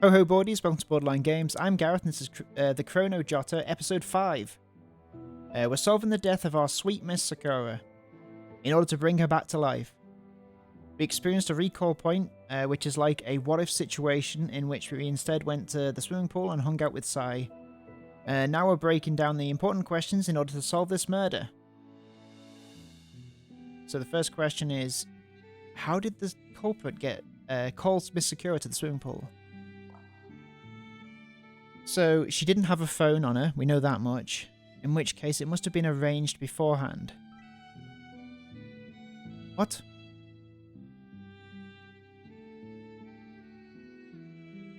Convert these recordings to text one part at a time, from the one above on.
Ho ho boardies, welcome to Borderline Games. I'm Gareth and this is the Chrono Jotter, episode 5. We're solving the death of our sweet Miss Sakura in order to bring her back to life. We experienced a recall point, which is like a what-if situation in which we instead went to the swimming pool and hung out with Sai. Now we're breaking down the important questions in order to solve this murder. So the first question is, how did the culprit get called Miss Sakura to the swimming pool? So she didn't have a phone on her, we know that much, in which case it must have been arranged beforehand. What?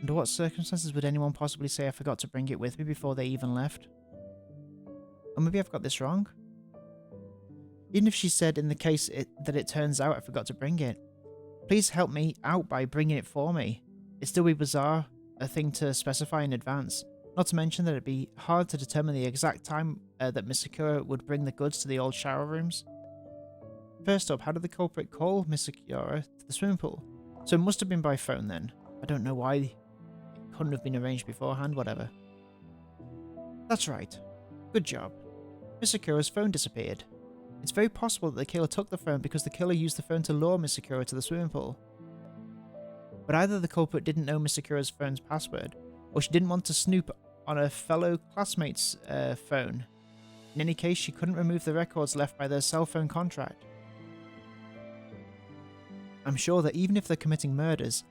Under what circumstances would anyone possibly say I forgot to bring it with me before they even left? Or maybe I've got this wrong? Even if she said in the case that it turns out I forgot to bring it, please help me out by bringing it for me. It'd still be bizarre, a thing to specify in advance, not to mention that it'd be hard to determine the exact time that Miss Sakura would bring the goods to the old shower rooms. First up, how did the culprit call Miss Sakura to the swimming pool? So it must have been by phone then. I don't know why it couldn't have been arranged beforehand, whatever. That's right. Good job. Miss Sakura's phone disappeared. It's very possible that the killer took the phone because the killer used the phone to lure Miss Sakura to the swimming pool. But either the culprit didn't know Miss Sakura's phone's password, or she didn't want to snoop on her fellow classmate's phone. In any case, she couldn't remove the records left by their cell phone contract. I'm sure that even if they're committing murders,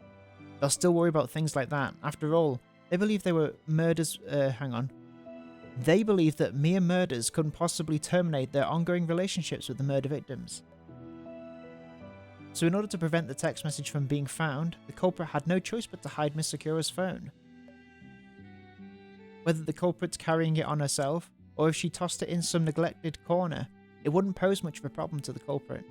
they'll still worry about things like that. After all, they believe they were murders. They believe that mere murders couldn't possibly terminate their ongoing relationships with the murder victims. So in order to prevent the text message from being found, the culprit had no choice but to hide Miss Sakura's phone. Whether the culprit's carrying it on herself, or if she tossed it in some neglected corner, it wouldn't pose much of a problem to the culprit.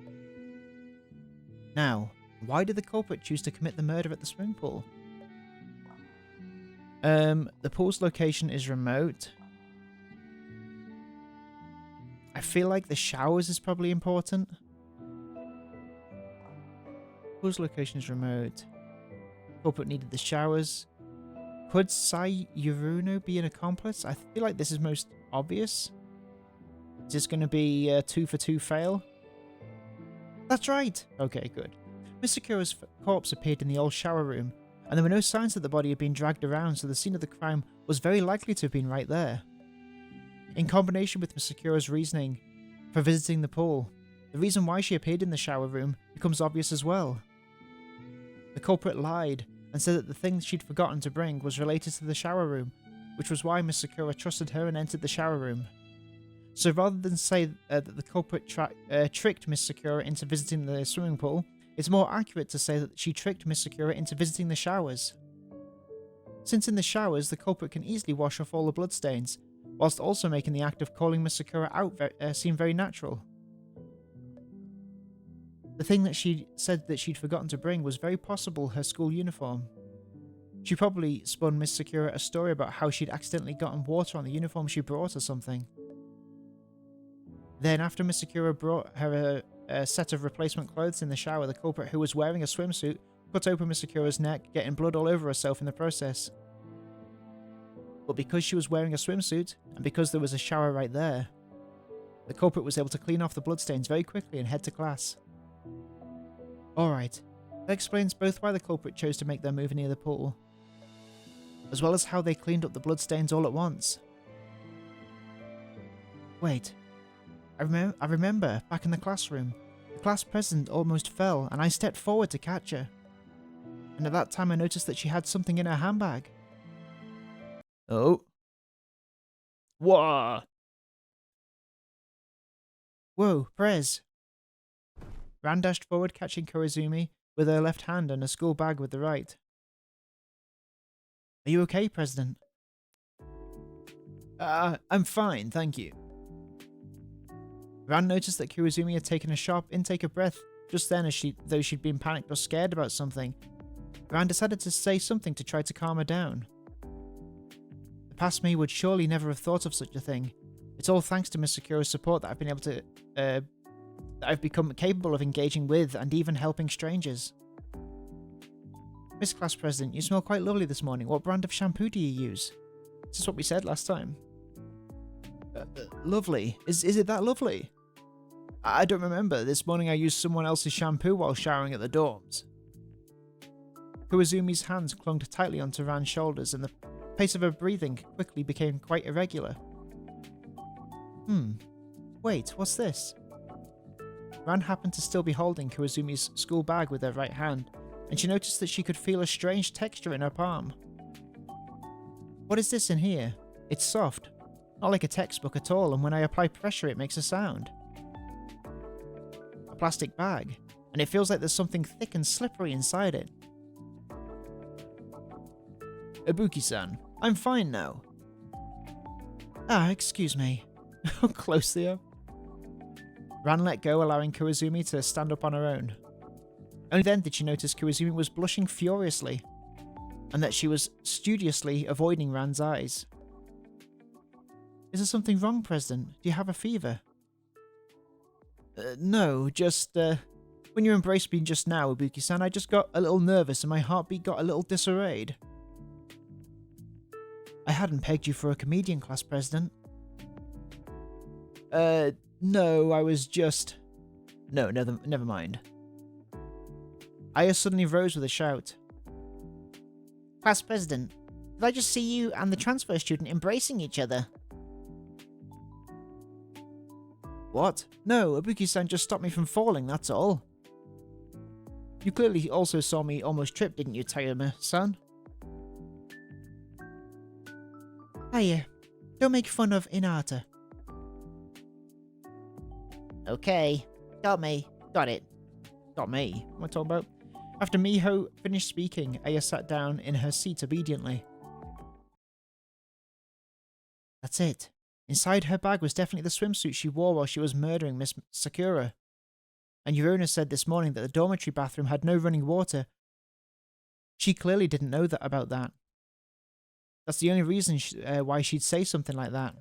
Now, why did the culprit choose to commit the murder at the swimming pool? The pool's location is remote. I feel like the showers is probably important. Pool's location is remote. Culprit needed the showers. Could Sai Yuruno be an accomplice? I feel like this is most obvious. Is this going to be a 2 for 2 fail? That's right! Okay, good. Miss Sakura's corpse appeared in the old shower room, and there were no signs that the body had been dragged around, so the scene of the crime was very likely to have been right there. In combination with Miss Sakura's reasoning for visiting the pool, the reason why she appeared in the shower room becomes obvious as well. The culprit lied and said that the thing she'd forgotten to bring was related to the shower room, which was why Miss Sakura trusted her and entered the shower room. So rather than say that the culprit tricked Miss Sakura into visiting the swimming pool, it's more accurate to say that she tricked Miss Sakura into visiting the showers. Since in the showers, the culprit can easily wash off all the bloodstains, whilst also making the act of calling Miss Sakura out seem very natural. The thing that she said that she'd forgotten to bring was very possible her school uniform. She probably spun Miss Sakura a story about how she'd accidentally gotten water on the uniform she brought or something. Then, after Miss Sakura brought her a set of replacement clothes in the shower, the culprit, who was wearing a swimsuit, cut open Miss Sakura's neck, getting blood all over herself in the process. But because she was wearing a swimsuit, and because there was a shower right there, the culprit was able to clean off the bloodstains very quickly and head to class. Alright, that explains both why the culprit chose to make their move near the pool, as well as how they cleaned up the bloodstains all at once. Wait, I remember, back in the classroom, the class president almost fell and I stepped forward to catch her. And at that time I noticed that she had something in her handbag. Oh. Whoa! Whoa, Prez! Ran dashed forward, catching Koizumi with her left hand and a school bag with the right. Are you okay, President? I'm fine, thank you. Ran noticed that Koizumi had taken a sharp intake of breath just then, though she'd been panicked or scared about something. Ran decided to say something to try to calm her down. The past me would surely never have thought of such a thing. It's all thanks to Miss Sakura's support that I've been able to, that I've become capable of engaging with and even helping strangers. Miss Class President, you smell quite lovely this morning. What brand of shampoo do you use? This is what we said last time. Lovely. Is it that lovely? I don't remember. This morning I used someone else's shampoo while showering at the dorms. Kuwazumi's hands clung tightly onto Ran's shoulders and the pace of her breathing quickly became quite irregular. Wait, what's this? Ran happened to still be holding Kuwazumi's school bag with her right hand, and she noticed that she could feel a strange texture in her palm. What is this in here? It's soft. Not like a textbook at all, and when I apply pressure it makes a sound. A plastic bag, and it feels like there's something thick and slippery inside it. Ibuki-san, I'm fine now. Ah, excuse me. How close they are. Ran let go, allowing Kuwazumi to stand up on her own. Only then did she notice Kuwazumi was blushing furiously, and that she was studiously avoiding Ran's eyes. Is there something wrong, President? Do you have a fever? No, just, when you embraced me just now, Ibuki-san, I just got a little nervous and my heartbeat got a little disarrayed. I hadn't pegged you for a comedian class, President. No, I was just... No, never mind. Aya suddenly rose with a shout. Class President, did I just see you and the transfer student embracing each other? What? No, Ibuki-san just stopped me from falling, that's all. You clearly also saw me almost trip, didn't you, Tayama-san? Aya, don't make fun of Inata. Okay, got me. Got it. Got me? What am I talking about? After Miho finished speaking, Aya sat down in her seat obediently. That's it. Inside her bag was definitely the swimsuit she wore while she was murdering Miss Sakura. And Yorona said this morning that the dormitory bathroom had no running water. She clearly didn't know about that. That's the only reason why she'd say something like that.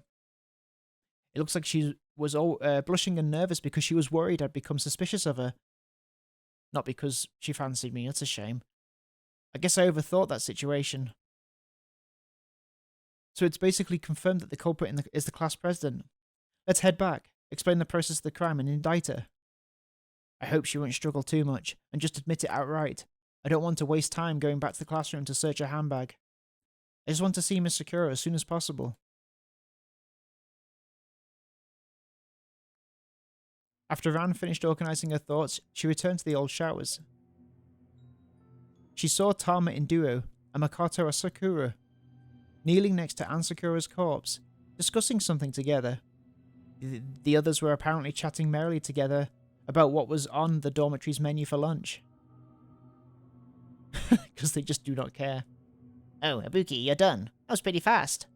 It looks like she was all blushing and nervous because she was worried I'd become suspicious of her. Not because she fancied me, that's a shame. I guess I overthought that situation. So it's basically confirmed that the culprit is the class president. Let's head back, explain the process of the crime and indict her. I hope she won't struggle too much, and just admit it outright. I don't want to waste time going back to the classroom to search her handbag. I just want to see Miss Sakura as soon as possible. After Ran finished organising her thoughts, she returned to the old showers. She saw Tama in duo and Makoto Sakura kneeling next to Ann Sakura's corpse, discussing something together. The others were apparently chatting merrily together about what was on the dormitory's menu for lunch. Because they just do not care. Oh, Ibuki, you're done. That was pretty fast.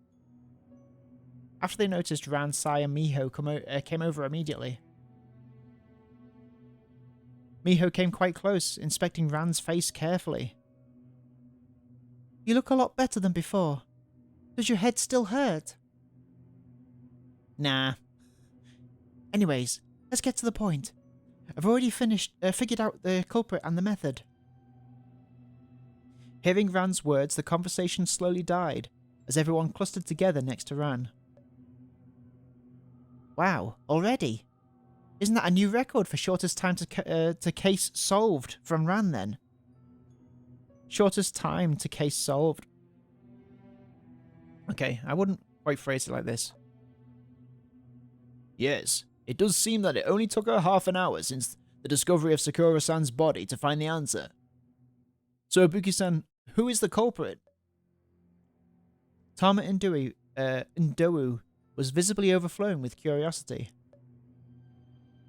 After they noticed Ran, Sai, and Miho came over immediately. Miho came quite close, inspecting Ran's face carefully. You look a lot better than before. Does your head still hurt? Nah. Anyways, let's get to the point. I've already figured out the culprit and the method. Hearing Ran's words, the conversation slowly died, as everyone clustered together next to Ran. Wow, already? Isn't that a new record for shortest time to case solved from Ran then? Shortest time to case solved. Okay, I wouldn't quite phrase it like this. Yes, it does seem that it only took her half an hour since the discovery of Sakura-san's body to find the answer. So Ibuki-san, who is the culprit? Tama Ndowu was visibly overflowing with curiosity.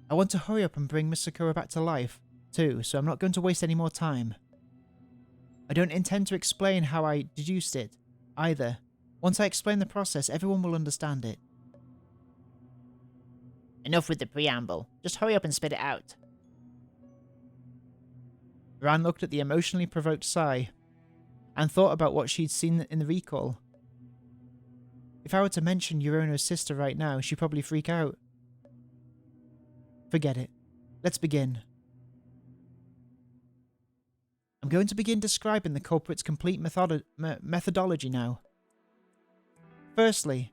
I want to hurry up and bring Miss Sakura back to life, too, so I'm not going to waste any more time. I don't intend to explain how I deduced it, either. Once I explain the process, everyone will understand it. Enough with the preamble. Just hurry up and spit it out. Ran looked at the emotionally provoked Sai, and thought about what she'd seen in the recall. If I were to mention Yorono's sister right now, she'd probably freak out. Forget it. Let's begin. I'm going to begin describing the culprit's complete methodology now. Firstly,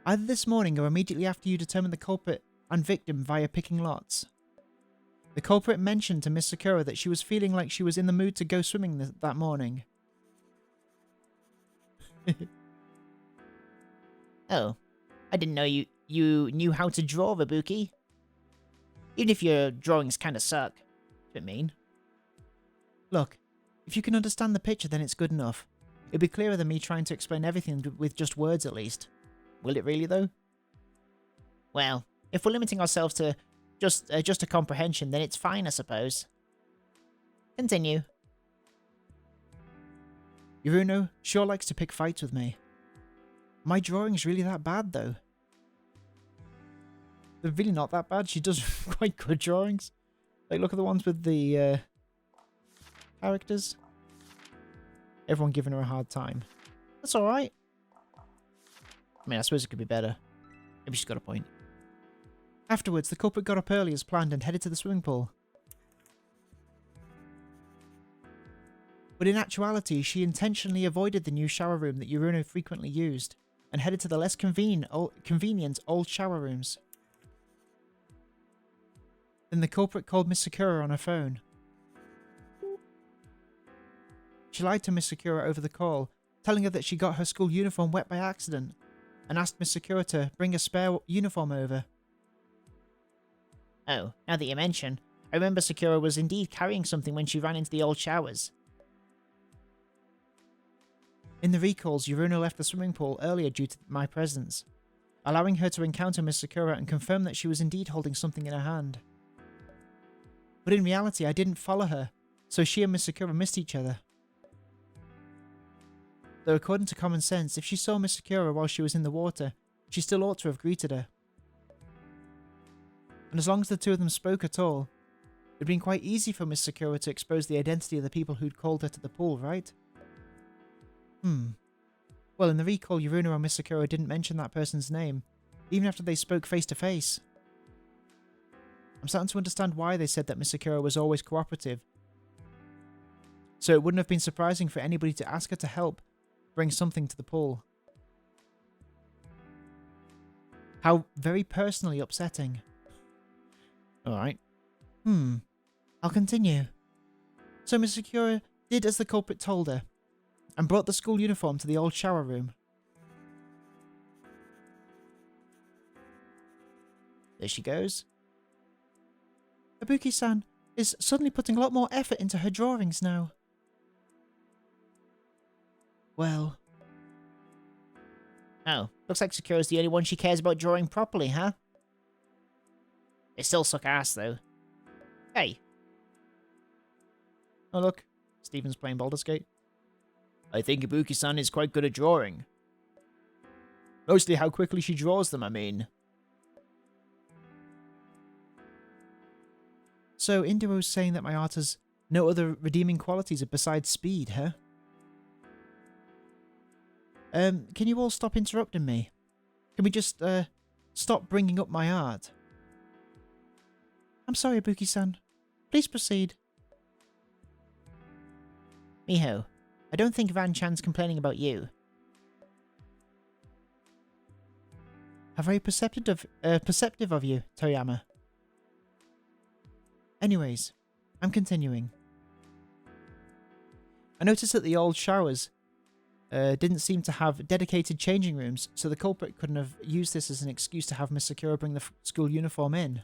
either this morning or immediately after you determined the culprit and victim via picking lots, the culprit mentioned to Miss Sakura that she was feeling like she was in the mood to go swimming that morning. Oh, I didn't know you knew how to draw, Ibuki. Even if your drawings kinda suck. It's a bit mean. Look, if you can understand the picture, then it's good enough. It'll be clearer than me trying to explain everything with just words, at least. Will it really, though? Well, if we're limiting ourselves to just a comprehension, then it's fine, I suppose. Continue. Yuruno sure likes to pick fights with me. My drawing's really that bad, though. They're really not that bad. She does quite good drawings. Like, look at the ones with the characters. Everyone giving her a hard time. That's alright. I mean, I suppose it could be better. Maybe she's got a point. Afterwards, the culprit got up early as planned and headed to the swimming pool. But in actuality, she intentionally avoided the new shower room that Yuruno frequently used, and headed to the less convenient old shower rooms. Then the culprit called Miss Sakura on her phone. She lied to Miss Sakura over the call, telling her that she got her school uniform wet by accident, and asked Miss Sakura to bring a spare uniform over. Oh, now that you mention, I remember Sakura was indeed carrying something when she ran into the old showers. In the recalls, Yuruno left the swimming pool earlier due to my presence, allowing her to encounter Miss Sakura and confirm that she was indeed holding something in her hand. But in reality, I didn't follow her, so she and Miss Sakura missed each other. Though according to common sense, if she saw Miss Sakura while she was in the water, she still ought to have greeted her. And as long as the two of them spoke at all, it would have been quite easy for Miss Sakura to expose the identity of the people who'd called her to the pool, right? Well, in the recall, Yuruno and Miss Sakura didn't mention that person's name, even after they spoke face to face. I'm starting to understand why they said that Miss Sakura was always cooperative. So it wouldn't have been surprising for anybody to ask her to help bring something to the pool. How very personally upsetting. Alright. I'll continue. So Miss Sakura did as the culprit told her, and brought the school uniform to the old shower room. There she goes. Ibuki-san is suddenly putting a lot more effort into her drawings now. Well... Oh, looks like Sakura's the only one she cares about drawing properly, huh? They still suck ass, though. Hey. Oh look, Steven's playing Baldur's Gate. I think Ibuki-san is quite good at drawing. Mostly how quickly she draws them, I mean. So Induo's saying that my art has no other redeeming qualities besides speed, huh? Can you all stop interrupting me? Can we just, stop bringing up my art? I'm sorry, Ibuki-san. Please proceed. Miho, I don't think Van-chan's complaining about you. How very perceptive of you, Toyama. Anyways, I'm continuing. I noticed that the old showers didn't seem to have dedicated changing rooms, so the culprit couldn't have used this as an excuse to have Miss Sakura bring the school uniform in.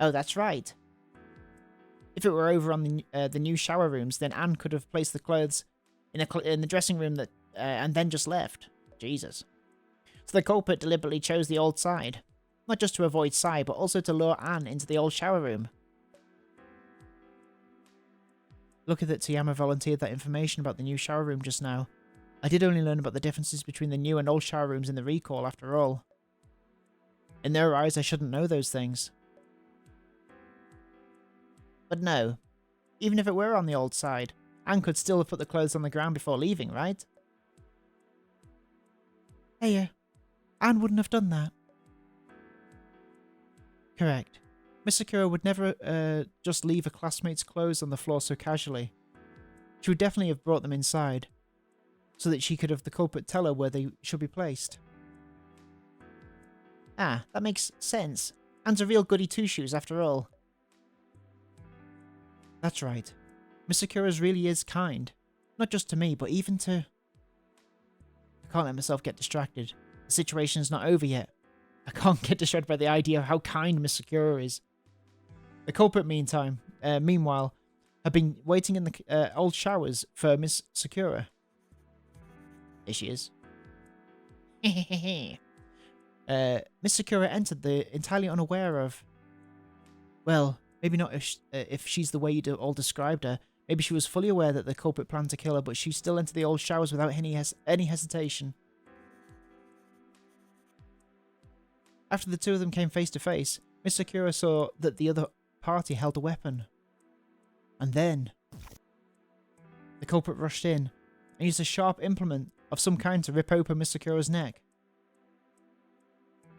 Oh, that's right. If it were over on the new shower rooms, then Anne could have placed the clothes in the dressing room that and then just left. Jesus. So the culprit deliberately chose the old side, not just to avoid Sai, but also to lure Anne into the old shower room. Lucky that Toyama volunteered that information about the new shower room just now. I did only learn about the differences between the new and old shower rooms in the recall, after all. In their eyes, I shouldn't know those things. But no, even if it were on the old side, Anne could still have put the clothes on the ground before leaving, right? Hey, Anne wouldn't have done that. Correct. Miss Sakura would never just leave a classmate's clothes on the floor so casually. She would definitely have brought them inside, so that she could have the culprit tell her where they should be placed. Ah, that makes sense. Anne's a real goody two-shoes after all. That's right. Miss Sakura really is kind. Not just to me, but even to... I can't let myself get distracted. The situation's not over yet. I can't get distracted by the idea of how kind Miss Sakura is. The culprit, meanwhile, had been waiting in the old showers for Miss Sakura. There she is. Miss Sakura entered entirely unaware of... Well, maybe not if she's the way you all described her. Maybe she was fully aware that the culprit planned to kill her, but she still entered the old showers without any hesitation. After the two of them came face to face, Miss Sakura saw that the other party held a weapon. And then... the culprit rushed in and used a sharp implement of some kind to rip open Miss Sakura's neck.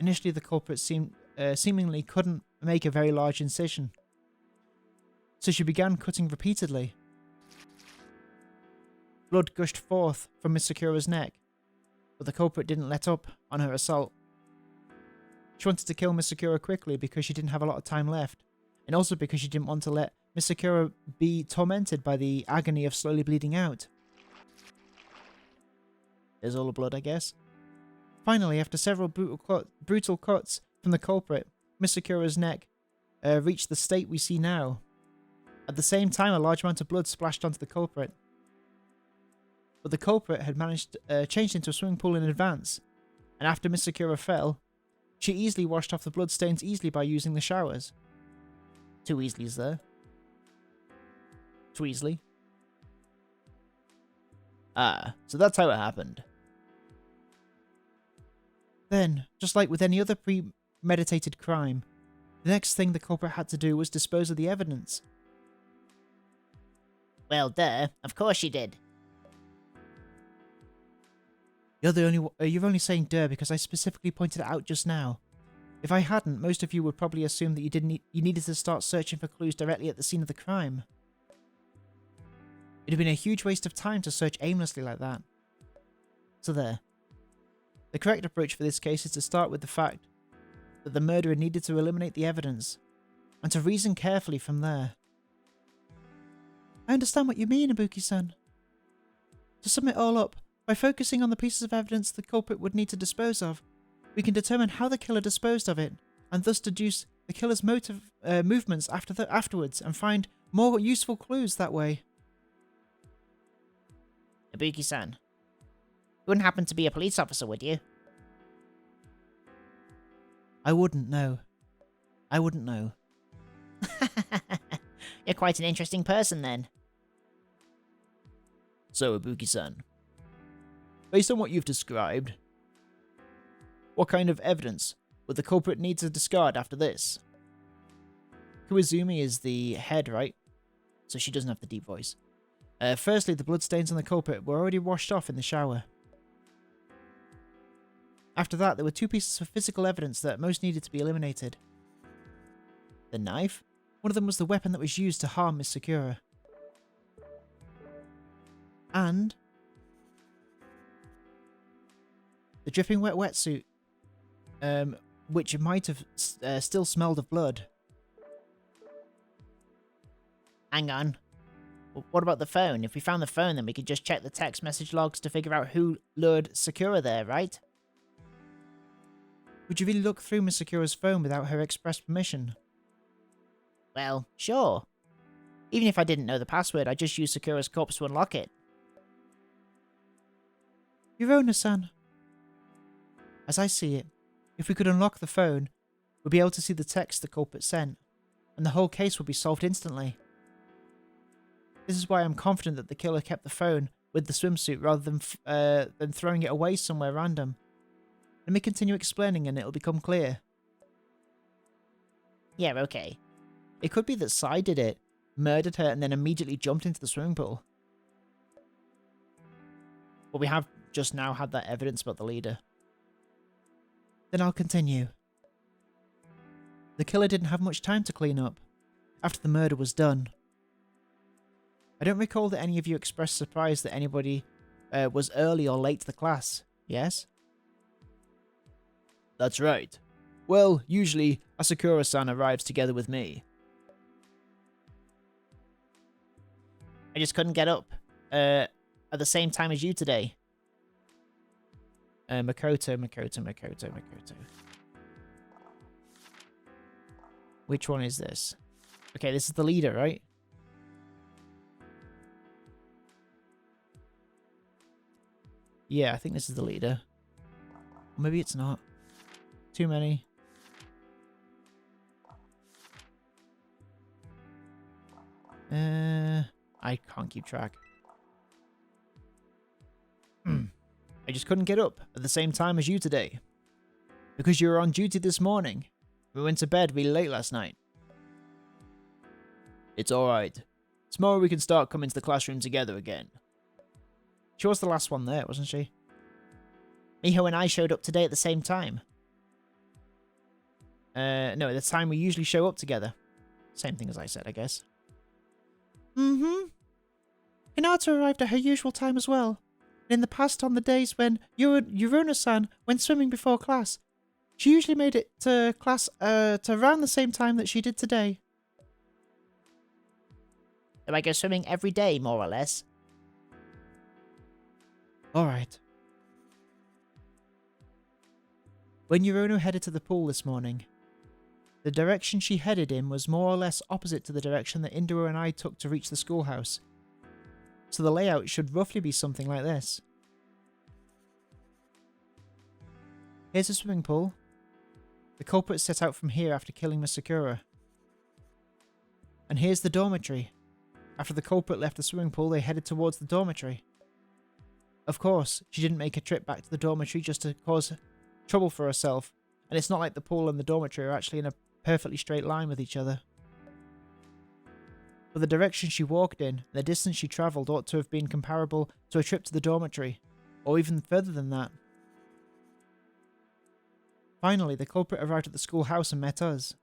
Initially, the culprit seemingly couldn't make a very large incision, so she began cutting repeatedly. Blood gushed forth from Miss Sakura's neck, but the culprit didn't let up on her assault. She wanted to kill Miss Sakura quickly because she didn't have a lot of time left, and also because she didn't want to let Miss Sakura be tormented by the agony of slowly bleeding out. There's all the blood, I guess. Finally, after several brutal cuts from the culprit, Miss Sakura's neck reached the state we see now. At the same time, a large amount of blood splashed onto the culprit. But the culprit had changed into a swimming pool in advance, and after Miss Sakura fell, she easily washed off the bloodstains easily by using the showers. Two Weasleys there. Tweasley. Ah, so that's how it happened. Then, just like with any other premeditated crime, the next thing the culprit had to do was dispose of the evidence. Well, duh. Of course she did. You're only saying duh because I specifically pointed it out just now. If I hadn't, most of you would probably assume that you needed to start searching for clues directly at the scene of the crime. It'd have been a huge waste of time to search aimlessly like that. So there. The correct approach for this case is to start with the fact that the murderer needed to eliminate the evidence, and to reason carefully from there. I understand what you mean, Ibuki-san. To sum it all up, by focusing on the pieces of evidence the culprit would need to dispose of, we can determine how the killer disposed of it, and thus deduce the killer's movements afterwards, and find more useful clues that way. Ibuki-san, you wouldn't happen to be a police officer, would you? I wouldn't know. I wouldn't know. You're quite an interesting person, then. So, Ibuki-san, based on what you've described, what kind of evidence would the culprit need to discard after this? Koizumi is the head, right? So she doesn't have the deep voice. Firstly, the bloodstains on the culprit were already washed off in the shower. After that, there were two pieces of physical evidence that most needed to be eliminated. The knife. One of them was the weapon that was used to harm Miss Sakura. And the dripping wet wetsuit, which might have still smelled of blood. Hang on. What about the phone? If we found the phone, then we could just check the text message logs to figure out who lured Sakura there, right? Would you really look through Miss Sakura's phone without her express permission? Well, sure. Even if I didn't know the password, I'd just use Sakura's corpse to unlock it. Yorona-san. As I see it, if we could unlock the phone, we'd be able to see the text the culprit sent, and the whole case would be solved instantly. This is why I'm confident that the killer kept the phone with the swimsuit rather than throwing it away somewhere random. Let me continue explaining and it'll become clear. Yeah, okay. It could be that Sai did it, murdered her, and then immediately jumped into the swimming pool. But we have just now had that evidence about the leader. Then I'll continue. The killer didn't have much time to clean up after the murder was done. I don't recall that any of you expressed surprise that anybody was early or late to the class, yes? That's right. Well, usually Asakura-san arrives together with me. I just couldn't get up at the same time as you today. Makoto. Which one is this? Okay, this is the leader, right? Yeah, I think this is the leader. Or maybe it's not. Too many. I can't keep track. I just couldn't get up at the same time as you today. Because you were on duty this morning. We went to bed really late last night. It's alright. Tomorrow we can start coming to the classroom together again. She was the last one there, wasn't she? Miho and I showed up today at the same time. No, at the time we usually show up together. Same thing as I said, I guess. Hinata arrived at her usual time as well. And in the past, on the days when Yuruno-san went swimming before class, she usually made it to class to around the same time that she did today. So I go swimming every day, more or less. Alright. When Yuruno headed to the pool this morning, the direction she headed in was more or less opposite to the direction that Indra and I took to reach the schoolhouse. So the layout should roughly be something like this. Here's a swimming pool. The culprit set out from here after killing Miss Sakura. And here's the dormitory. After the culprit left the swimming pool, they headed towards the dormitory. Of course, she didn't make a trip back to the dormitory just to cause trouble for herself, and it's not like the pool and the dormitory are actually in a perfectly straight line with each other. But the direction she walked in, and the distance she travelled ought to have been comparable to a trip to the dormitory, or even further than that. Finally, the culprit arrived at the schoolhouse and met us.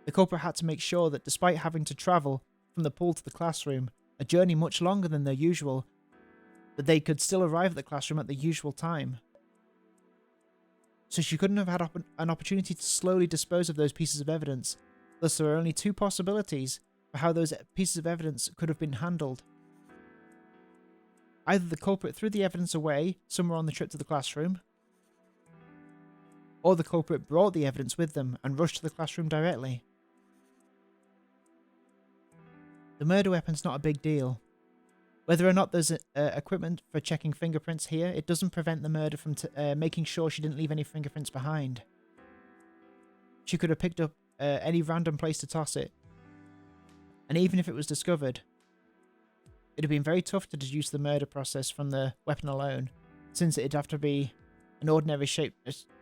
The culprit had to make sure that despite having to travel from the pool to the classroom, a journey much longer than their usual, that they could still arrive at the classroom at the usual time. So she couldn't have had an opportunity to slowly dispose of those pieces of evidence. Thus, there are only two possibilities for how those pieces of evidence could have been handled. Either the culprit threw the evidence away somewhere on the trip to the classroom, or the culprit brought the evidence with them and rushed to the classroom directly. The murder weapon's not a big deal. Whether or not there's equipment for checking fingerprints here, it doesn't prevent the murder from making sure she didn't leave any fingerprints behind. She could have picked up any random place to toss it. And even if it was discovered, it'd have been very tough to deduce the murder process from the weapon alone, since it'd have to be an ordinary shape,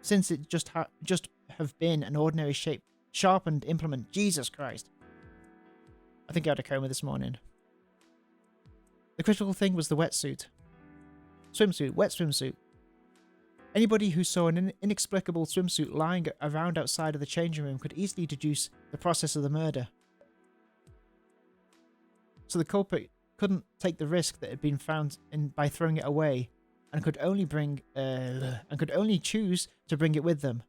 since it just have been an ordinary shape, sharpened implement. Jesus Christ. I think I had a coma this morning. The critical thing was the wetsuit. Swimsuit, wet swimsuit. Anybody who saw an inexplicable swimsuit lying around outside of the changing room could easily deduce the process of the murder. So the culprit couldn't take the risk that had been found by throwing it away, and could only choose to bring it with them.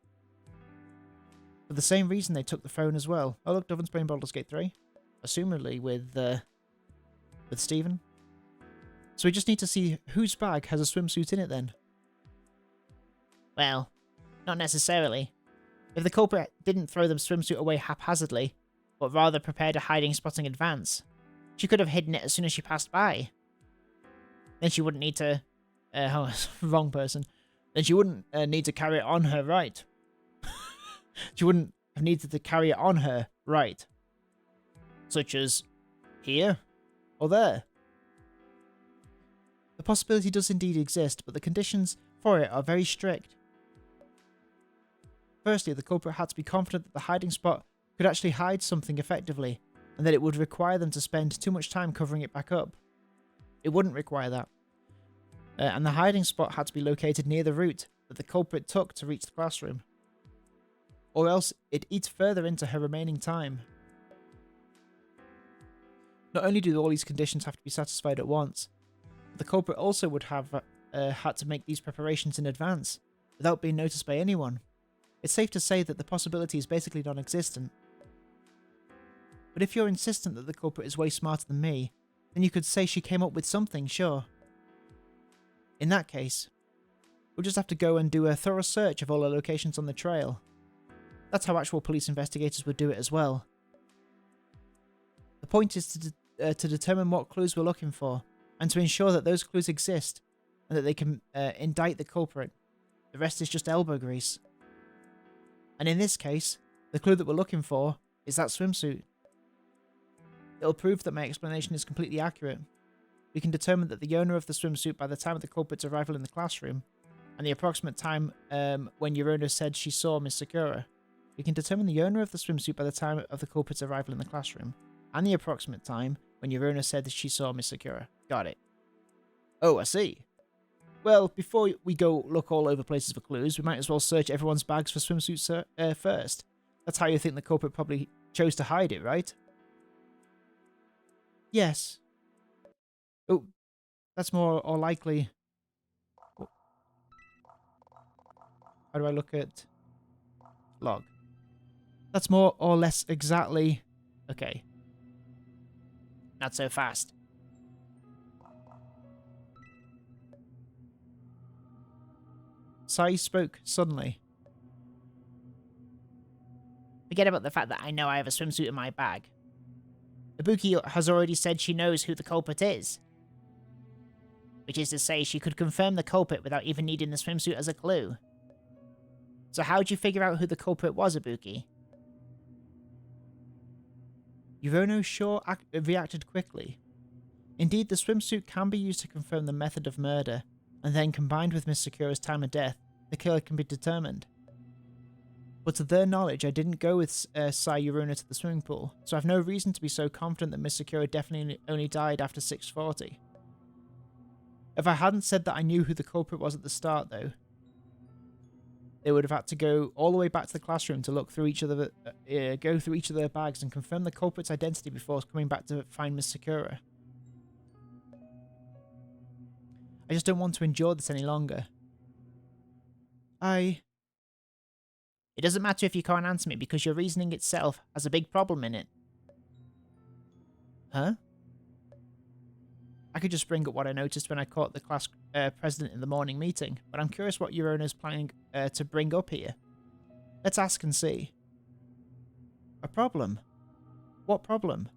For the same reason, they took the phone as well. Oh look, Dovin's playing Baldur's Gate 3, assumedly with Stephen. So we just need to see whose bag has a swimsuit in it then. Well, not necessarily. If the culprit didn't throw the swimsuit away haphazardly, but rather prepared a hiding spot in advance, she could have hidden it as soon as she passed by. Then she wouldn't need to... wrong person. Then she wouldn't need to carry it on her right. She wouldn't have needed to carry it on her right. Such as here or there. The possibility does indeed exist, but the conditions for it are very strict. Firstly, the culprit had to be confident that the hiding spot could actually hide something effectively, and that it would require them to spend too much time covering it back up. It wouldn't require that. And the hiding spot had to be located near the route that the culprit took to reach the classroom. or else it eats further into her remaining time. Not only do all these conditions have to be satisfied at once, but the culprit also would have had to make these preparations in advance, without being noticed by anyone. It's safe to say that the possibility is basically non-existent. But if you're insistent that the culprit is way smarter than me, then you could say she came up with something, sure. In that case, we'll just have to go and do a thorough search of all the locations on the trail. That's how actual police investigators would do it as well. The point is to determine what clues we're looking for, and to ensure that those clues exist, and that they can indict the culprit. The rest is just elbow grease. And in this case, the clue that we're looking for is that swimsuit. It'll prove that my explanation is completely accurate. We can determine that the owner of the swimsuit by the time of the culprit's arrival in the classroom, and the approximate time when Chrono said she saw Miss Sakura. We can determine the owner of the swimsuit by the time of the culprit's arrival in the classroom, and the approximate time when Chrono said that she saw Miss Sakura. Got it. Oh, I see. Well, before we go look all over places for clues, we might as well search everyone's bags for swimsuits first. That's how you think the culprit probably chose to hide it, right? Yes. Oh, that's more or likely. How do I look at log? That's more or less exactly. Okay. Not so fast. Sai spoke suddenly. Forget about the fact that I know I have a swimsuit in my bag. Ibuki has already said she knows who the culprit is. Which is to say, she could confirm the culprit without even needing the swimsuit as a clue. So how'd you figure out who the culprit was, Ibuki? Chrono sure reacted quickly. Indeed, the swimsuit can be used to confirm the method of murder, and then combined with Miss Sakura's time of death, the killer can be determined. But to their knowledge, I didn't go with Sai Chrono to the swimming pool, so I have no reason to be so confident that Miss Sakura definitely only died after 6:40. If I hadn't said that I knew who the culprit was at the start, though, they would have had to go all the way back to the classroom to look through go through each of their bags and confirm the culprit's identity before coming back to find Miss Sakura. I just don't want to endure this any longer. It doesn't matter if you can't answer me because your reasoning itself has a big problem in it. Huh? I could just bring up what I noticed when I caught the class president in the morning meeting, but I'm curious what Chrono's planning to bring up here. Let's ask and see. A problem? What problem?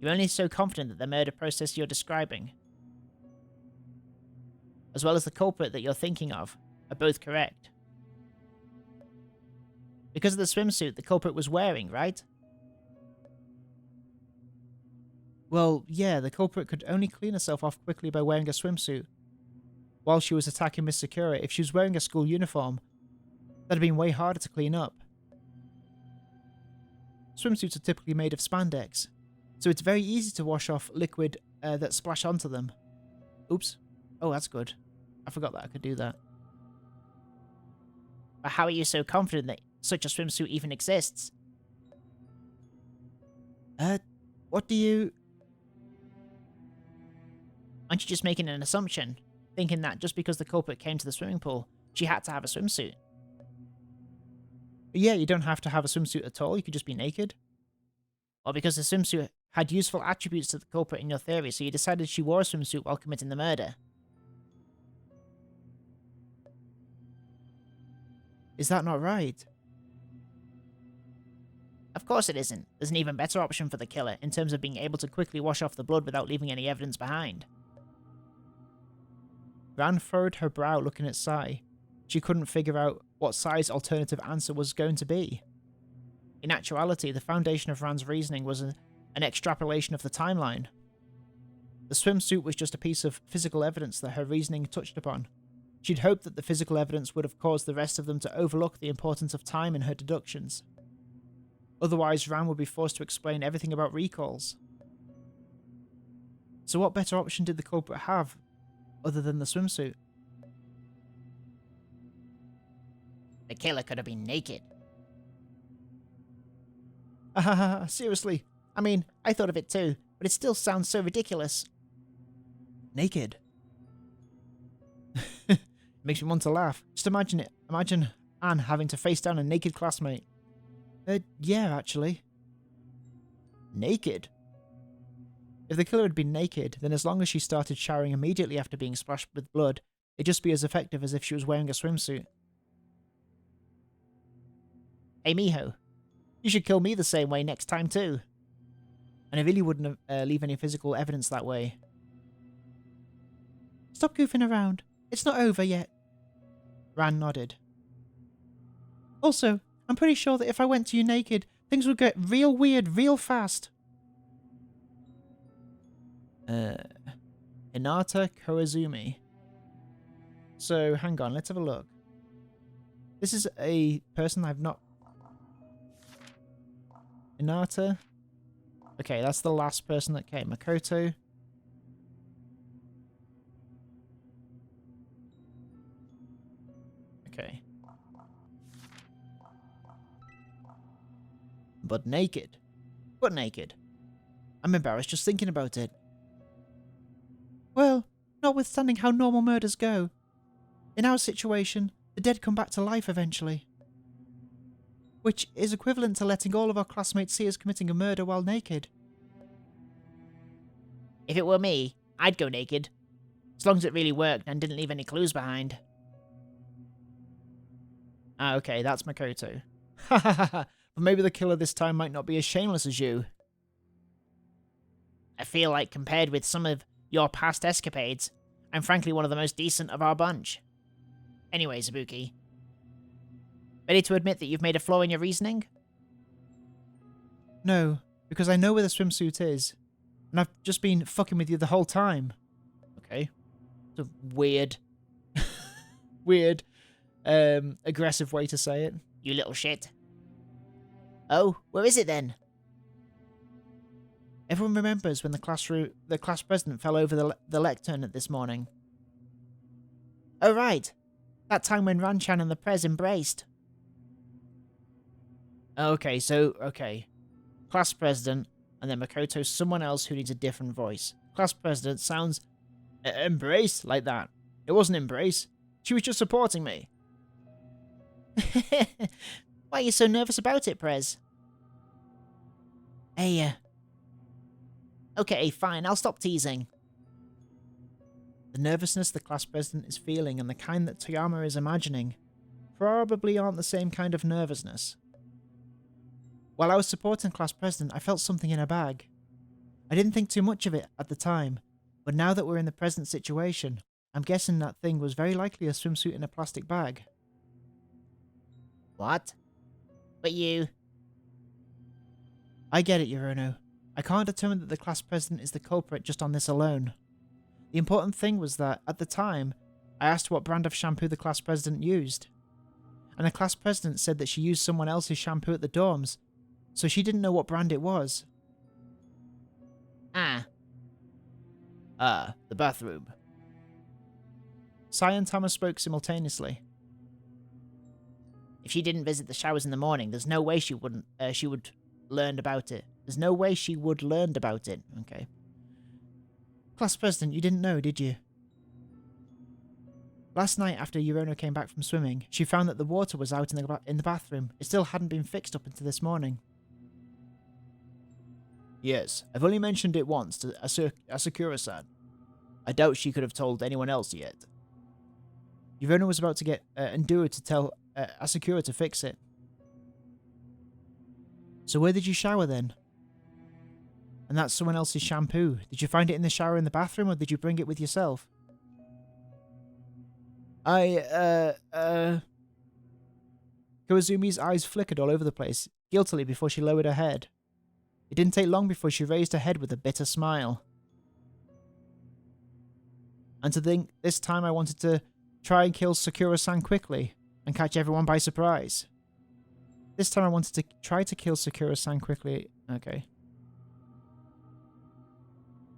You're only so confident that the murder process you're describing, as well as the culprit that you're thinking of, are both correct. Because of the swimsuit the culprit was wearing, right? Well, yeah, the culprit could only clean herself off quickly by wearing a swimsuit. While she was attacking Miss Sakura, if she was wearing a school uniform, that'd have been way harder to clean up. Swimsuits are typically made of spandex, so it's very easy to wash off liquid that splash onto them. Oops. Oh, that's good. I forgot that I could do that. But how are you so confident that such a swimsuit even exists? What do you... Aren't you just making an assumption, thinking that just because the culprit came to the swimming pool, she had to have a swimsuit? Yeah, you don't have to have a swimsuit at all, you could just be naked. Or because the swimsuit had useful attributes to the culprit in your theory, so you decided she wore a swimsuit while committing the murder. Is that not right? Of course it isn't. There's an even better option for the killer, in terms of being able to quickly wash off the blood without leaving any evidence behind. Ran furrowed her brow looking at Sai. She couldn't figure out what Sai's alternative answer was going to be. In actuality, the foundation of Ran's reasoning was an extrapolation of the timeline. The swimsuit was just a piece of physical evidence that her reasoning touched upon. She'd hoped that the physical evidence would have caused the rest of them to overlook the importance of time in her deductions. Otherwise, Ran would be forced to explain everything about recalls. So what better option did the culprit have, other than the swimsuit? The killer could have been naked. Seriously. I mean, I thought of it too, but it still sounds so ridiculous. Naked. Makes me want to laugh. Just imagine it. Imagine Anne having to face down a naked classmate. Yeah, actually. Naked? If the killer had been naked, then as long as she started showering immediately after being splashed with blood, it'd just be as effective as if she was wearing a swimsuit. Hey, mijo. You should kill me the same way next time too. And I really wouldn't leave any physical evidence that way. Stop goofing around. It's not over yet. Ran nodded. Also, I'm pretty sure that if I went to you naked, things would get real weird real fast. Hinata Koizumi. So, hang on, let's have a look. This is a person I've not... Hinata. Okay, that's the last person that came. Makoto. Okay. But naked. But naked. I'm embarrassed just thinking about it. Well, notwithstanding how normal murders go, in our situation, the dead come back to life eventually. Which is equivalent to letting all of our classmates see us committing a murder while naked. If it were me, I'd go naked. As long as it really worked and didn't leave any clues behind. Ah, okay, that's Makoto. But maybe the killer this time might not be as shameless as you. I feel like compared with some of your past escapades, I'm frankly one of the most decent of our bunch. Anyway, Zabuki. Ready to admit that you've made a flaw in your reasoning? No, because I know where the swimsuit is. And I've just been fucking with you the whole time. Okay. It's a weird... weird, aggressive way to say it. You little shit. Oh, where is it then? Everyone remembers when the class president fell over the lectern this morning. Oh, right. That time when Ranchan and the Prez embraced. Okay. Class president, and then Makoto's someone else who needs a different voice. Class president sounds... embrace? Like that. It wasn't embrace. She was just supporting me. Why are you so nervous about it, Prez? Hey, Okay, fine, I'll stop teasing. The nervousness the class president is feeling and the kind that Toyama is imagining probably aren't the same kind of nervousness. While I was supporting class president, I felt something in a bag. I didn't think too much of it at the time, but now that we're in the present situation, I'm guessing that thing was very likely a swimsuit in a plastic bag. What? But you... I get it, Yorono. I can't determine that the class president is the culprit just on this alone. The important thing was that, at the time, I asked what brand of shampoo the class president used. And the class president said that she used someone else's shampoo at the dorms, so she didn't know what brand it was. The bathroom. Sai and Thomas spoke simultaneously. If she didn't visit the showers in the morning, there's no way she would learn about it. There's no way she would learn about it. Okay. Class president, you didn't know, did you? Last night, after Yorono came back from swimming, she found that the water was out in the bathroom. It still hadn't been fixed up until this morning. Yes, I've only mentioned it once to Asakura-san. I doubt she could have told anyone else yet. Yorono was about to get Enduro to tell Asakura to fix it. So where did you shower then? And that's someone else's shampoo. Did you find it in the shower in the bathroom, or did you bring it with yourself? Koizumi's eyes flickered all over the place, guiltily before she lowered her head. It didn't take long before she raised her head with a bitter smile. And to think, this time I wanted to try and kill Sakura-san quickly, and catch everyone by surprise. This time I wanted to try to kill Sakura-san quickly. Okay.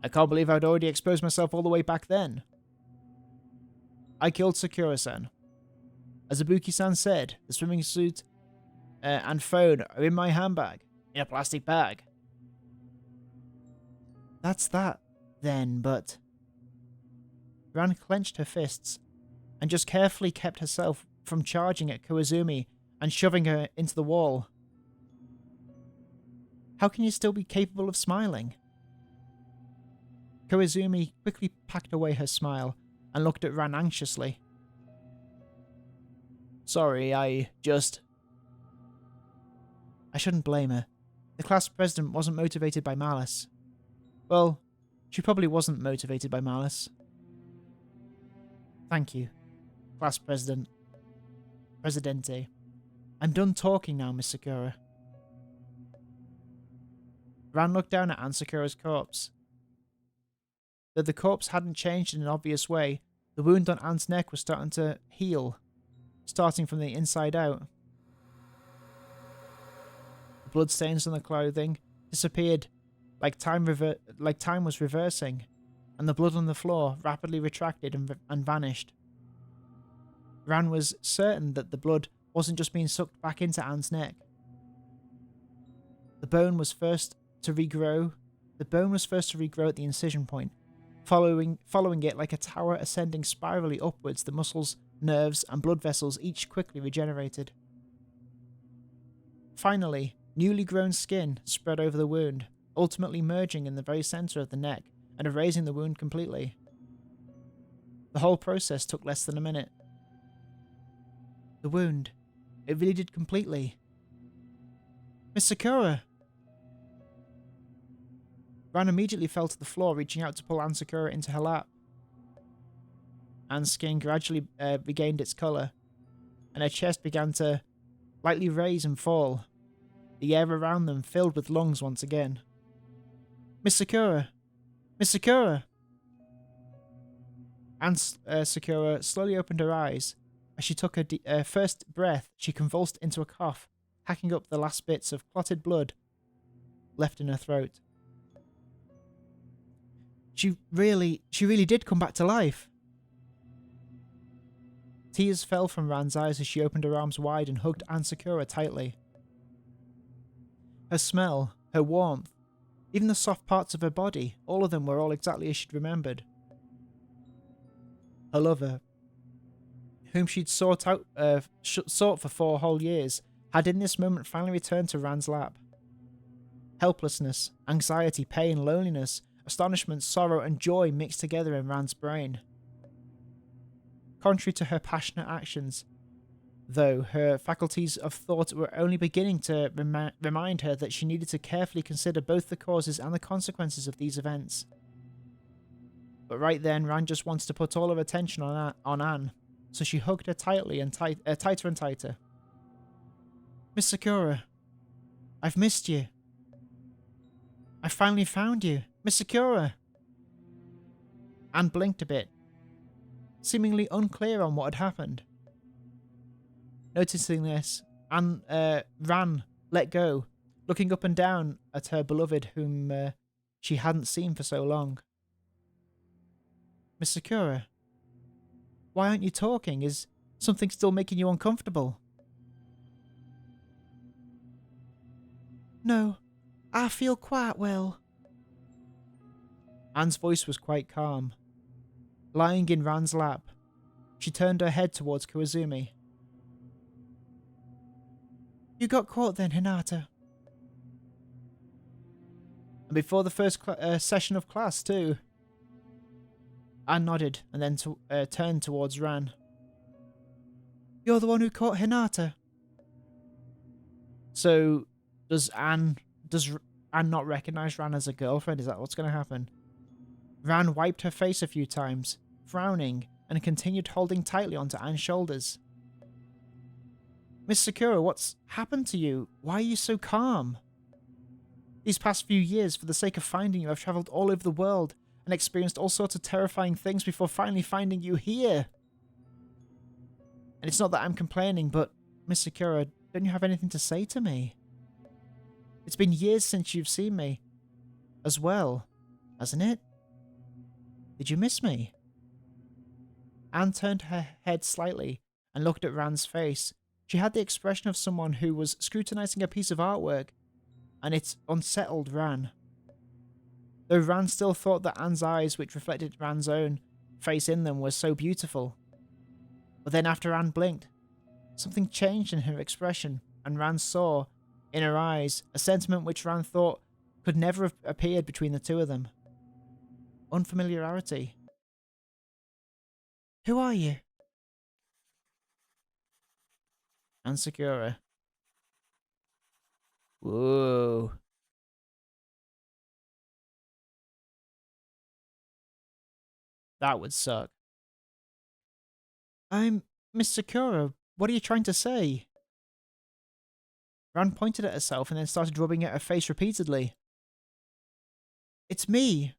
I can't believe I'd already exposed myself all the way back then. I killed Sakura-san. As Ibuki-san said, the swimming suit and phone are in my handbag, in a plastic bag. That's that, then, but... Ran clenched her fists and just carefully kept herself from charging at Koizumi and shoving her into the wall. How can you still be capable of smiling? Koizumi quickly packed away her smile and looked at Ran anxiously. Sorry, I shouldn't blame her. The class president wasn't motivated by malice. Well, she probably wasn't motivated by malice. Thank you, class president. Presidente. I'm done talking now, Miss Sakura. Ran looked down at Aunt Sakura's corpse. Though the corpse hadn't changed in an obvious way, the wound on Ant's neck was starting to heal, starting from the inside out. The bloodstains on the clothing disappeared like time was reversing, and the blood on the floor rapidly retracted and vanished. Ran was certain that the blood wasn't just being sucked back into Ant's neck. The bone was first to regrow at the incision point, following it like a tower ascending spirally upwards. The muscles, nerves, and blood vessels each quickly regenerated. Finally, newly grown skin spread over the wound, ultimately merging in the very center of the neck and erasing the wound completely. The whole process took less than a minute. The wound, it really did completely. Miss Sakura! Ran immediately fell to the floor, reaching out to pull Aunt Sakura into her lap. Anne's skin gradually regained its colour, and her chest began to lightly raise and fall, the air around them filled with lungs once again. Miss Sakura! Miss Sakura! Aunt Sakura slowly opened her eyes. As she took her first breath, she convulsed into a cough, hacking up the last bits of clotted blood left in her throat. She really did come back to life. Tears fell from Ran's eyes as she opened her arms wide and hugged Aunt Sakura tightly. Her smell, her warmth, even the soft parts of her body, all of them were all exactly as she'd remembered. Her lover, whom she'd sought for 4 whole years, had in this moment finally returned to Ran's lap. Helplessness, anxiety, pain, loneliness, astonishment, sorrow, and joy mixed together in Ran's brain. Contrary to her passionate actions, though, her faculties of thought were only beginning to remind her that she needed to carefully consider both the causes and the consequences of these events. But right then, Ran just wanted to put all her attention on Anne, so she hugged her tightly and tighter and tighter. Miss Sakura, I've missed you. I finally found you. Miss Sakura! Anne blinked a bit, seemingly unclear on what had happened. Noticing this, Anne Ran let go, looking up and down at her beloved whom she hadn't seen for so long. Miss Sakura, why aren't you talking? Is something still making you uncomfortable? No, I feel quite well. Anne's voice was quite calm. Lying in Ran's lap, she turned her head towards Koizumi. You got caught then, Hinata. And before the first session of class, too. Anne nodded and then turned towards Ran. You're the one who caught Hinata. So, does Anne not recognize Ran as a girlfriend? Is that what's going to happen? Ran wiped her face a few times, frowning, and continued holding tightly onto Anne's shoulders. Miss Sakura, what's happened to you? Why are you so calm? These past few years, for the sake of finding you, I've travelled all over the world and experienced all sorts of terrifying things before finally finding you here. And it's not that I'm complaining, but, Miss Sakura, don't you have anything to say to me? It's been years since you've seen me as well, hasn't it? Did you miss me? Anne turned her head slightly and looked at Rand's face. She had the expression of someone who was scrutinizing a piece of artwork, and it unsettled Ran. Though Ran still thought that Anne's eyes, which reflected Ran's own face in them, were so beautiful. But then after Anne blinked, something changed in her expression, and Ran saw, in her eyes, a sentiment which Ran thought could never have appeared between the two of them. Unfamiliarity. Who are you? Anne Sakura. Whoa. That would suck. I'm Miss Sakura. What are you trying to say? Ran pointed at herself and then started rubbing at her face repeatedly. It's me.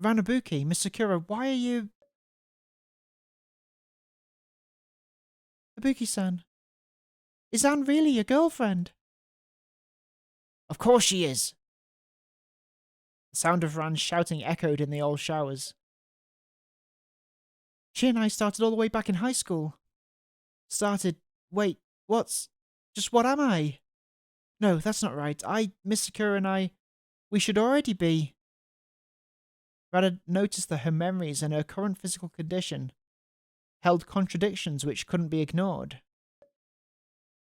Ranabuki, Miss Sakura, why are you... Ibuki-san, is Anne really your girlfriend? Of course she is. The sound of Ran shouting echoed in the old showers. She and I started all the way back in high school. Wait, what am I? No, that's not right. Miss Sakura and I, we should already be. Ran had noticed that her memories and her current physical condition held contradictions which couldn't be ignored.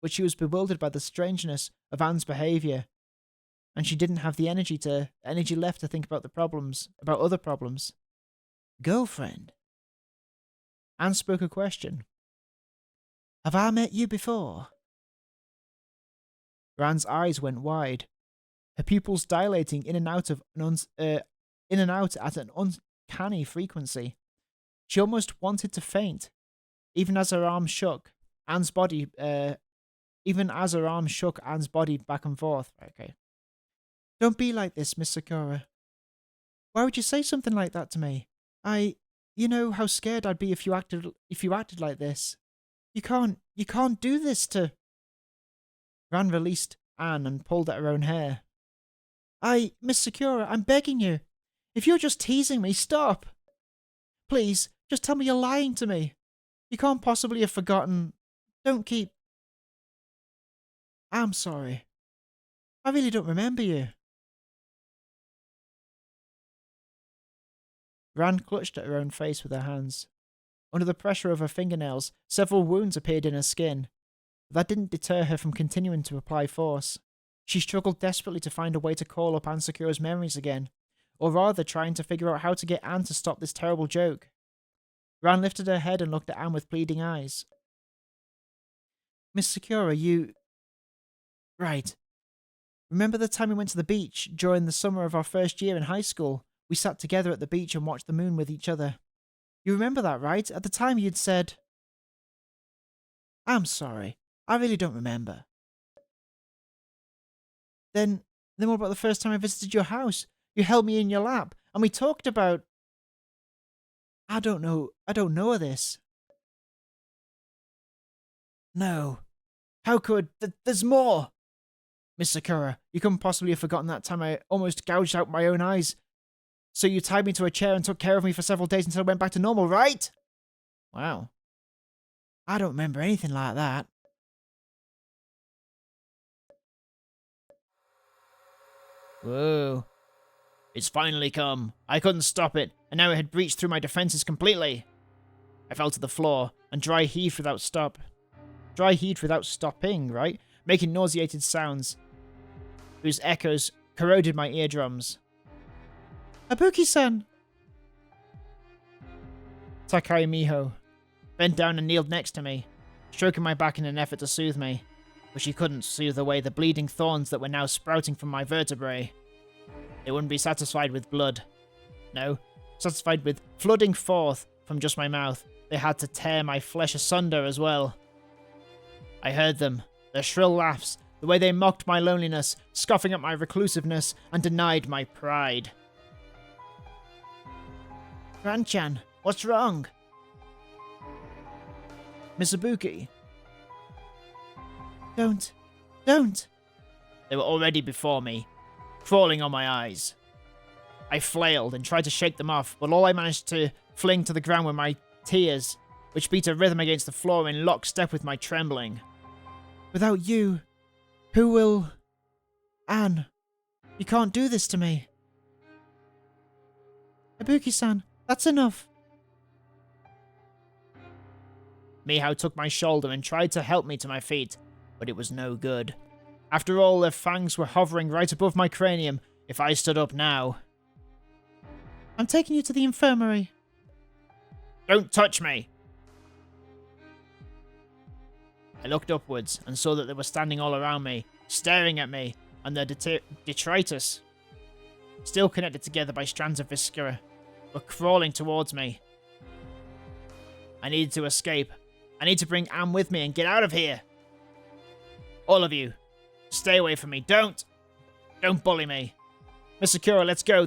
But she was bewildered by the strangeness of Anne's behaviour, and she didn't have the energy left to think about other problems. Girlfriend? Anne spoke a question. Have I met you before? Ran's eyes went wide, her pupils dilating in and out at an uncanny frequency. She almost wanted to faint, even as her arm shook Anne's body back and forth. Okay. Don't be like this, Miss Sakura. Why would you say something like that to me? You know how scared I'd be if you acted like this. You can't do this to... Ran released Anne and pulled at her own hair. Miss Sakura, I'm begging you. If you're just teasing me, stop. Please, just tell me you're lying to me. You can't possibly have forgotten. Don't keep... I'm sorry. I really don't remember you. Ran clutched at her own face with her hands. Under the pressure of her fingernails, several wounds appeared in her skin. But that didn't deter her from continuing to apply force. She struggled desperately to find a way to call up Anne Sakura's memories again, or rather trying to figure out how to get Anne to stop this terrible joke. Ran lifted her head and looked at Anne with pleading eyes. Miss Sakura, you... Right. Remember the time we went to the beach during the summer of our first year in high school? We sat together at the beach and watched the moon with each other. You remember that, right? At the time you'd said... I'm sorry. I really don't remember. Then what about the first time I visited your house? You held me in your lap, and we talked about... I don't know of this. No. How could... There's more! Miss Sakura, you couldn't possibly have forgotten that time I almost gouged out my own eyes. So you tied me to a chair and took care of me for several days until I went back to normal, right? Wow. I don't remember anything like that. Whoa. It's finally come. I couldn't stop it, and now it had breached through my defenses completely. I fell to the floor, and dry heaved without stopping, right? Making nauseated sounds, whose echoes corroded my eardrums. Ibuki-san! Takai Miho bent down and kneeled next to me, stroking my back in an effort to soothe me, but she couldn't soothe away the bleeding thorns that were now sprouting from my vertebrae. They wouldn't be satisfied with blood. No, satisfied with flooding forth from just my mouth. They had to tear my flesh asunder as well. I heard them, their shrill laughs, the way they mocked my loneliness, scoffing at my reclusiveness, and denied my pride. Ran-chan, what's wrong? Miss Ibuki. Don't. They were already before me, crawling on my eyes. I flailed and tried to shake them off, but all I managed to fling to the ground were my tears, which beat a rhythm against the floor in lockstep with my trembling. Without you, who will... Anne, you can't do this to me. Ibuki-san, that's enough. Mihao took my shoulder and tried to help me to my feet, but it was no good. After all, their fangs were hovering right above my cranium if I stood up now. I'm taking you to the infirmary. Don't touch me! I looked upwards and saw that they were standing all around me, staring at me, and their detritus, still connected together by strands of viscera, were crawling towards me. I needed to escape. I need to bring Anne with me and get out of here. All of you, stay away from me. Don't bully me. Miss Sakura, let's go.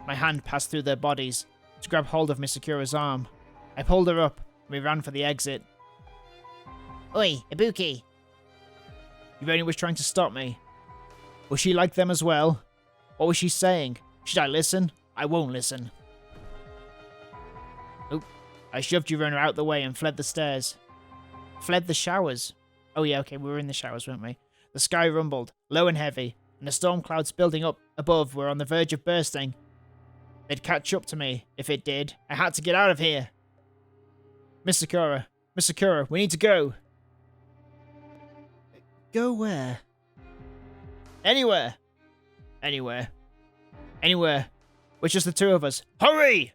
My hand passed through their bodies to grab hold of Miss Sakura's arm. I pulled her up and we ran for the exit. Oi, Ibuki. Yuroni was trying to stop me. Was she like them as well? What was she saying? Should I listen? I won't listen. Nope. I shoved Yuroni out the way and fled the stairs. Fled the showers. Oh yeah, okay, we were in the showers, weren't we? The sky rumbled, low and heavy, and the storm clouds building up above were on the verge of bursting. They'd catch up to me. If it did, I had to get out of here. Miss Sakura, we need to go. Go where? Anywhere. With just the two of us. Hurry!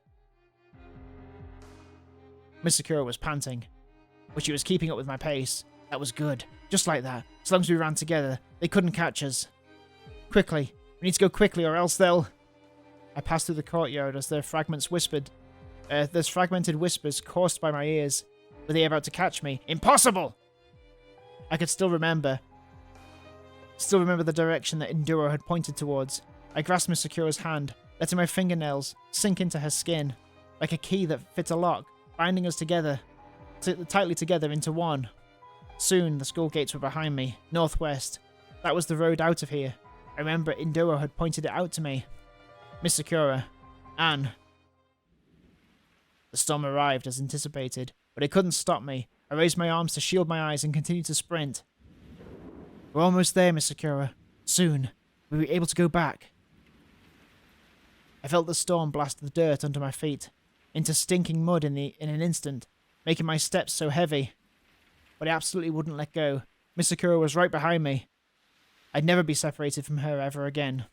Miss Sakura was panting, but she was keeping up with my pace. That was good. Just like that. As long as we ran together, they couldn't catch us. Quickly. We need to go quickly or else they'll... I passed through the courtyard as their fragmented whispers coursed by my ears. Were they about to catch me? Impossible! I could still remember the direction that Enduro had pointed towards. I grasped Miss Sakura's hand, letting my fingernails sink into her skin, like a key that fits a lock, binding us tightly together into one. Soon, the school gates were behind me, northwest. That was the road out of here. I remember Enduro had pointed it out to me. Miss Sakura. Anne. The storm arrived as anticipated, but it couldn't stop me. I raised my arms to shield my eyes and continued to sprint. We're almost there, Miss Sakura. Soon, we'll be able to go back. I felt the storm blast the dirt under my feet, into stinking mud in an instant, making my steps so heavy. But I absolutely wouldn't let go. Miss Sakura was right behind me. I'd never be separated from her ever again.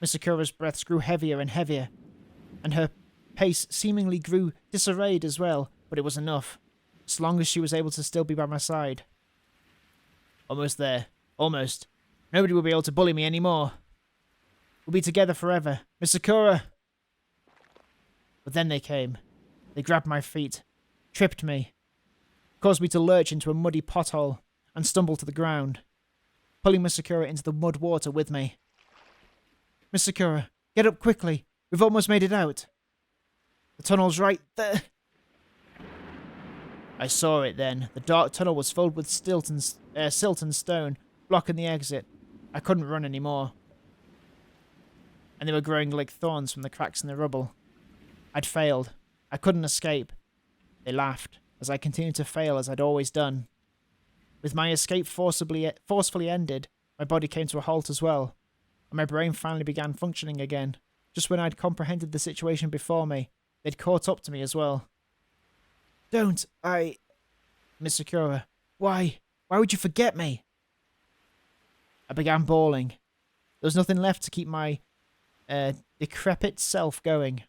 Miss Sakura's breaths grew heavier and heavier, and her pace seemingly grew disarrayed as well, but it was enough, as long as she was able to still be by my side. Almost there. Almost. Nobody will be able to bully me anymore. We'll be together forever. Miss Sakura! But then they came. They grabbed my feet, tripped me, caused me to lurch into a muddy pothole, and stumble to the ground, pulling Miss Sakura into the mud water with me. Miss Sakura, get up quickly. We've almost made it out. The tunnel's right there. I saw it then. The dark tunnel was filled with silt and stone, blocking the exit. I couldn't run anymore. And they were growing like thorns from the cracks in the rubble. I'd failed. I couldn't escape. They laughed, as I continued to fail as I'd always done. With my escape forcefully ended, my body came to a halt as well, and my brain finally began functioning again. Just when I'd comprehended the situation before me, they'd caught up to me as well. Don't, Miss Sakura, why would you forget me? I began bawling. There was nothing left to keep my decrepit self going.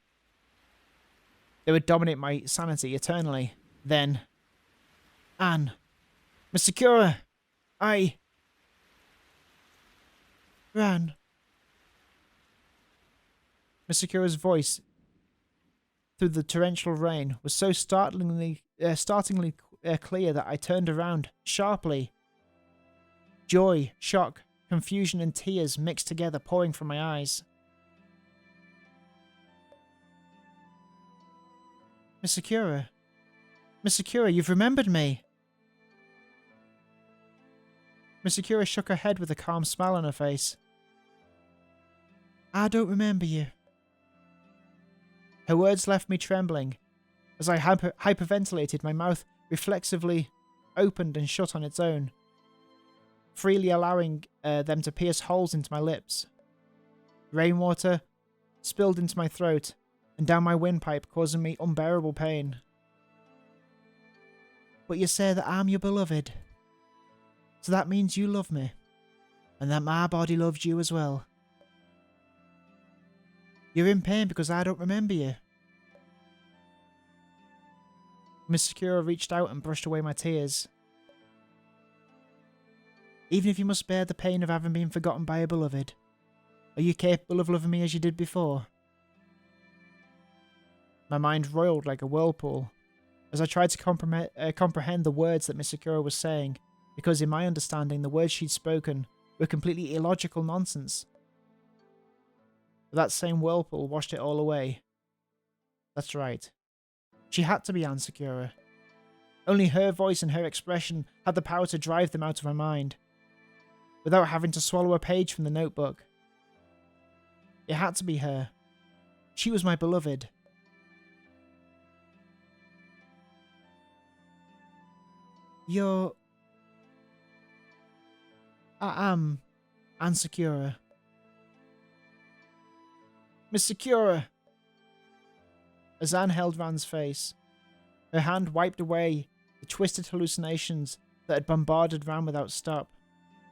They would dominate my sanity eternally. Then, Anne, Miss Sakura, ran. Miss Sakura's voice through the torrential rain was so startlingly clear that I turned around sharply. Joy, shock, confusion and tears mixed together, pouring from my eyes. Miss Sakura, you've remembered me. Miss Sakura shook her head with a calm smile on her face. I don't remember you. Her words left me trembling. As I hyperventilated, my mouth reflexively opened and shut on its own, freely allowing them to pierce holes into my lips. Rainwater spilled into my throat and down my windpipe, causing me unbearable pain. But you say that I'm your beloved. So that means you love me, and that my body loves you as well. You're in pain because I don't remember you. Miss Sakura reached out and brushed away my tears. Even if you must bear the pain of having been forgotten by a beloved, are you capable of loving me as you did before? My mind roiled like a whirlpool as I tried to comprehend the words that Miss Sakura was saying, because in my understanding the words she'd spoken were completely illogical nonsense. But that same whirlpool washed it all away. That's right. She had to be Ann Sakura. Only her voice and her expression had the power to drive them out of my mind, without having to swallow a page from the notebook. It had to be her. She was my beloved. I am Ann Sakura. Miss Sakura! As Anne held Ran's face, her hand wiped away the twisted hallucinations that had bombarded Ran without stop,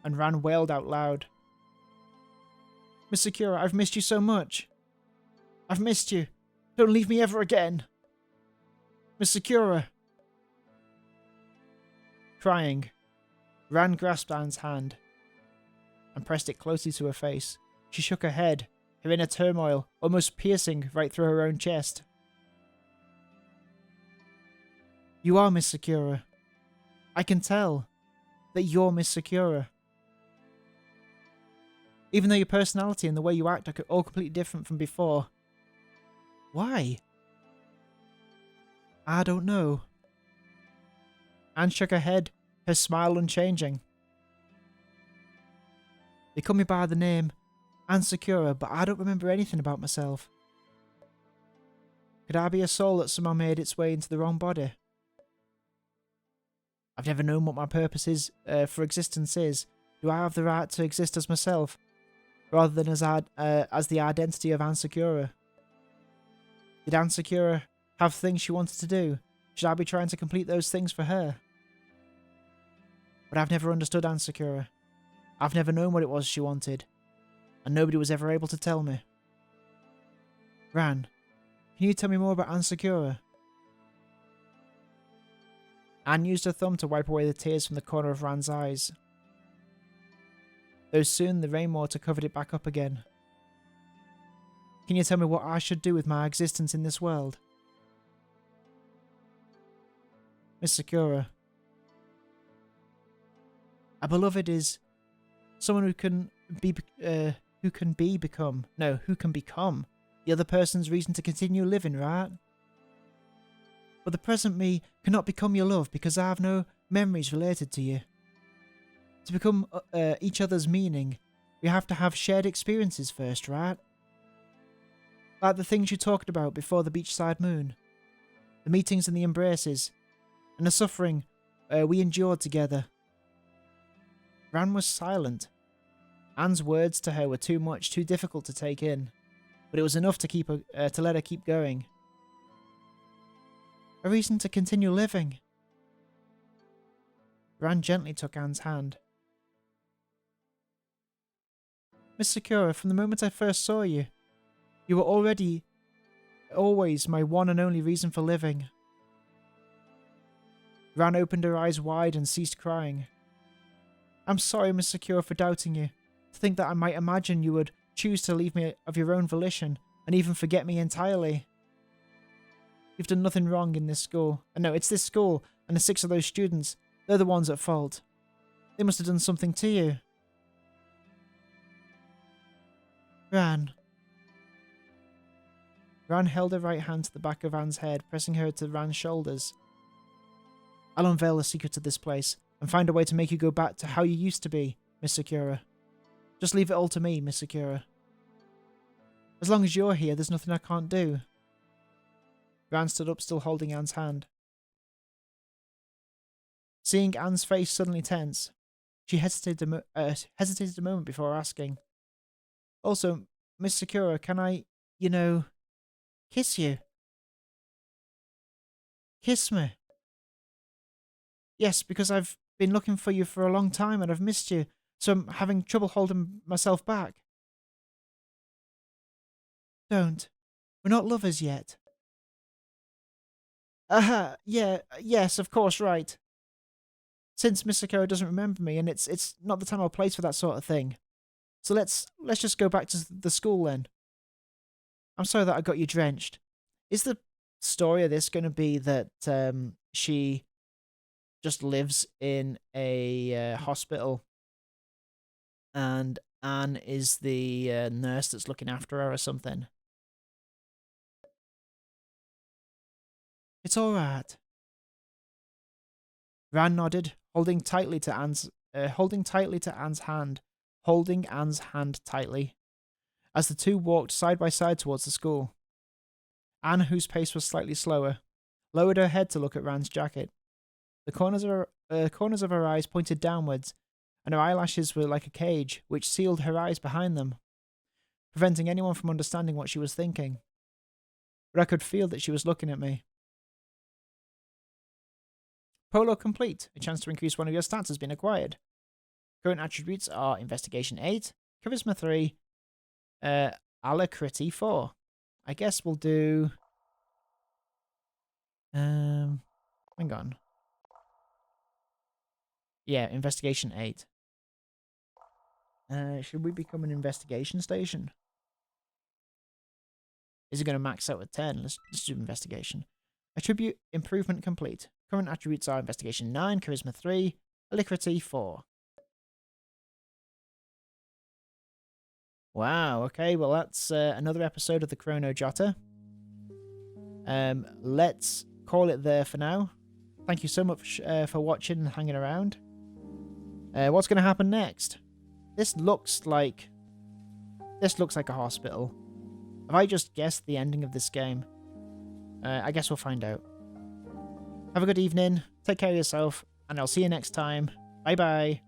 and Ran wailed out loud. Miss Sakura, I've missed you so much. I've missed you. Don't leave me ever again. Miss Sakura. Crying, Ran grasped Anne's hand and pressed it closely to her face. She shook her head, her inner turmoil almost piercing right through her own chest. You are Miss Sakura. I can tell that you're Miss Sakura. Even though your personality and the way you act are all completely different from before. Why? I don't know. Anne shook her head, her smile unchanging. They call me by the name Ann Sakura, but I don't remember anything about myself. Could I be a soul that somehow made its way into the wrong body? I've never known what my purpose is for existence is. Do I have the right to exist as myself, rather than as the identity of Ann Sakura? Did Ann Sakura have things she wanted to do? Should I be trying to complete those things for her? But I've never understood Ann Sakura. I've never known what it was she wanted, and nobody was ever able to tell me. Ran, can you tell me more about Ann Sakura? Anne used her thumb to wipe away the tears from the corner of Ran's eyes. Though soon the rainwater covered it back up again. Can you tell me what I should do with my existence in this world? Miss Sakura. A beloved is someone who can become the other person's reason to continue living, right? But the present me cannot become your love because I have no memories related to you. To become each other's meaning, we have to have shared experiences first, right? Like the things you talked about before the beachside moon, the meetings and the embraces, and the suffering we endured together. Ran was silent. Anne's words to her were too much, too difficult to take in, but it was enough to let her keep going. A reason to continue living. Ran gently took Anne's hand. Miss Sakura, from the moment I first saw you, you were always my one and only reason for living. Ran opened her eyes wide and ceased crying. I'm sorry, Miss Sakura, for doubting you. To think that I might imagine you would choose to leave me of your own volition and even forget me entirely. You've done nothing wrong in this school. And no, it's this school and the 6 of those students. They're the ones at fault. They must have done something to you. Ran. Ran held her right hand to the back of Anne's head, pressing her to Ran's shoulders. I'll unveil the secret of this place and find a way to make you go back to how you used to be, Miss Sakura. Just leave it all to me, Miss Sakura. As long as you're here, there's nothing I can't do. Ran stood up, still holding Anne's hand. Seeing Anne's face suddenly tense, she hesitated a moment before asking, "Also, Miss Sakura, can I, kiss you? Kiss me?" "Yes, because I've been looking for you for a long time and I've missed you, so I'm having trouble holding myself back." "Don't. We're not lovers yet." Yes, of course, right. Since Miss Sakura doesn't remember me and it's not the time or place for that sort of thing. So let's just go back to the school then. I'm sorry that I got you drenched. Is the story of this going to be that she just lives in a hospital and Anne is the nurse that's looking after her or something? It's all right. Ran nodded, holding tightly to Anne's hand, holding Anne's hand tightly, as the two walked side by side towards the school. Anne, whose pace was slightly slower, lowered her head to look at Ran's jacket. The corners of her eyes pointed downwards, and her eyelashes were like a cage, which sealed her eyes behind them, preventing anyone from understanding what she was thinking. But I could feel that she was looking at me. Polo complete. A chance to increase one of your stats has been acquired. Current attributes are Investigation 8, Charisma 3, Alacrity 4. I guess we'll do... hang on. Yeah, Investigation 8. Should we become an investigation station? Is it going to max out at 10? Let's do Investigation. Attribute Improvement complete. Current attributes are Investigation 9, Charisma 3, Alacrity 4. Wow, okay, well that's another episode of the Chrono Jotter. Let's call it there for now. Thank you so much for watching and hanging around. What's going to happen next? This looks like a hospital. Have I just guessed the ending of this game? I guess we'll find out. Have a good evening, take care of yourself, and I'll see you next time. Bye bye.